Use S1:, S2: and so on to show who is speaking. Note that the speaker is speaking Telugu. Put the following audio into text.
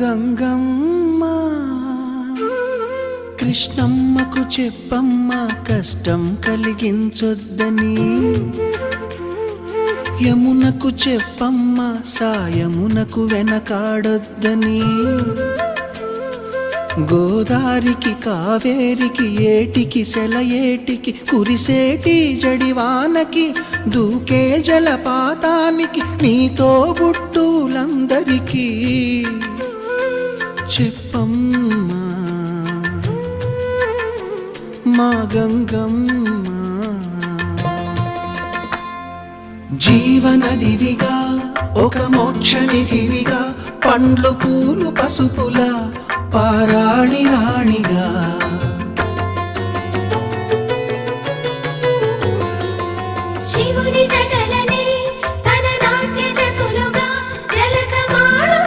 S1: గంగమ్మ కృష్ణమ్మకు చెప్పమ్మ కష్టం కలిగించొద్దని, యమునకు చెప్పమ్మ సాయమునకు వెనకాడొద్దని, గోదారికి కావేరికి ఏటికి సెలయేటికి కురిసేటి జడివానకి దూకే జలపాతానికి నీతో బుట్టులందరికీ చెప్పమ్మా మా గంగమ్మ. జీవనదివిగా ఒక మోక్షనిధివిగా పండ్లు పూలు పసుపుల పారాణి రాణిగా